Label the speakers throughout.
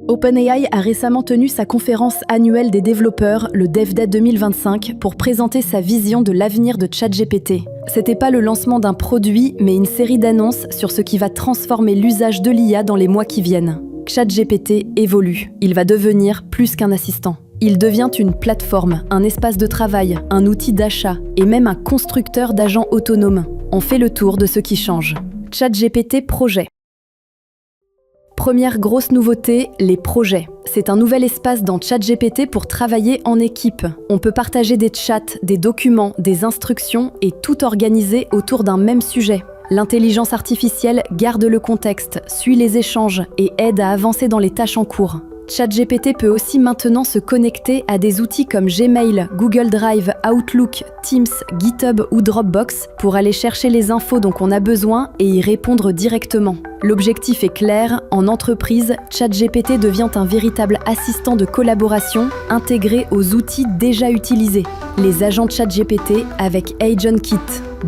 Speaker 1: OpenAI a récemment tenu sa conférence annuelle des développeurs, le DevDay 2025, pour présenter sa vision de l'avenir de ChatGPT. C'était pas le lancement d'un produit, mais une série d'annonces sur ce qui va transformer l'usage de l'IA dans les mois qui viennent. ChatGPT évolue. Il va devenir plus qu'un assistant. Il devient une plateforme, un espace de travail, un outil d'achat et même un constructeur d'agents autonomes. On fait le tour de ce qui change. ChatGPT Projet. Première grosse nouveauté, les projets. C'est un nouvel espace dans ChatGPT pour travailler en équipe. On peut partager des chats, des documents, des instructions et tout organiser autour d'un même sujet. L'intelligence artificielle garde le contexte, suit les échanges et aide à avancer dans les tâches en cours. ChatGPT peut aussi maintenant se connecter à des outils comme Gmail, Google Drive, Outlook, Teams, GitHub ou Dropbox pour aller chercher les infos dont on a besoin et y répondre directement. L'objectif est clair, en entreprise, ChatGPT devient un véritable assistant de collaboration intégré aux outils déjà utilisés. Les agents ChatGPT avec AgentKit.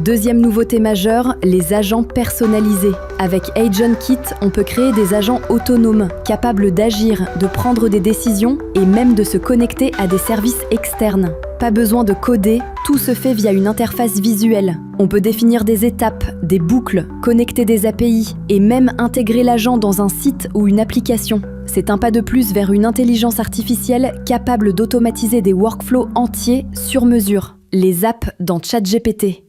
Speaker 1: Deuxième nouveauté majeure, les agents personnalisés. Avec AgentKit, on peut créer des agents autonomes, capables d'agir, de prendre des décisions et même de se connecter à des services externes. Pas besoin de coder, tout se fait via une interface visuelle. On peut définir des étapes, des boucles, connecter des API et même intégrer l'agent dans un site ou une application. C'est un pas de plus vers une intelligence artificielle capable d'automatiser des workflows entiers sur mesure. Les apps dans ChatGPT.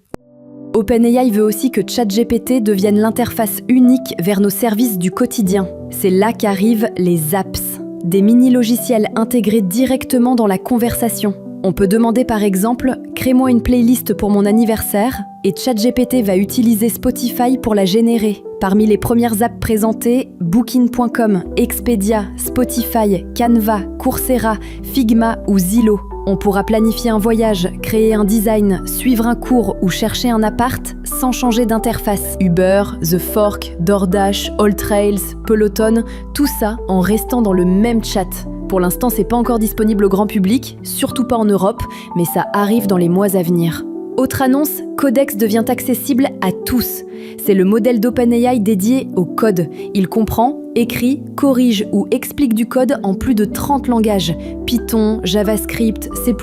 Speaker 1: OpenAI veut aussi que ChatGPT devienne l'interface unique vers nos services du quotidien. C'est là qu'arrivent les apps, des mini-logiciels intégrés directement dans la conversation. On peut demander par exemple « Crée-moi une playlist pour mon anniversaire » et ChatGPT va utiliser Spotify pour la générer. Parmi les premières apps présentées, Booking.com, Expedia, Spotify, Canva, Coursera, Figma ou Zillow. On pourra planifier un voyage, créer un design, suivre un cours ou chercher un appart sans changer d'interface. Uber, The Fork, DoorDash, AllTrails, Peloton, tout ça en restant dans le même chat. Pour l'instant, c'est pas encore disponible au grand public, surtout pas en Europe, mais ça arrive dans les mois à venir. Autre annonce, Codex devient accessible à tous. C'est le modèle d'OpenAI dédié au code. Il comprend, écrit, corrige ou explique du code en plus de 30 langages. Python, JavaScript, C++,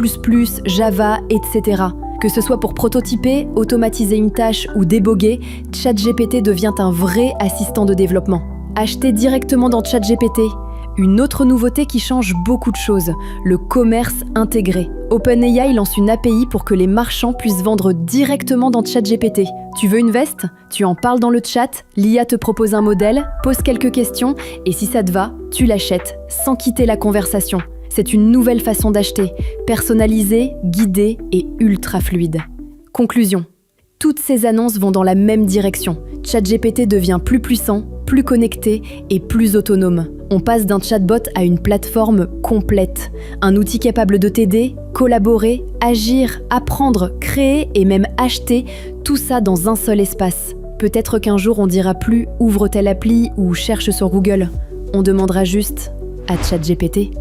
Speaker 1: Java, etc. Que ce soit pour prototyper, automatiser une tâche ou déboguer, ChatGPT devient un vrai assistant de développement. Achetez directement dans ChatGPT. Une autre nouveauté qui change beaucoup de choses, le commerce intégré. OpenAI lance une API pour que les marchands puissent vendre directement dans ChatGPT. Tu veux une veste ? Tu en parles dans le chat, l'IA te propose un modèle, pose quelques questions et si ça te va, tu l'achètes sans quitter la conversation. C'est une nouvelle façon d'acheter, personnalisée, guidée et ultra fluide. Conclusion. Toutes ces annonces vont dans la même direction. ChatGPT devient plus puissant, plus connecté et plus autonome. On passe d'un chatbot à une plateforme complète. Un outil capable de t'aider, collaborer, agir, apprendre, créer et même acheter, tout ça dans un seul espace. Peut-être qu'un jour on dira plus « ouvre telle appli » ou « cherche sur Google ». On demandera juste à ChatGPT.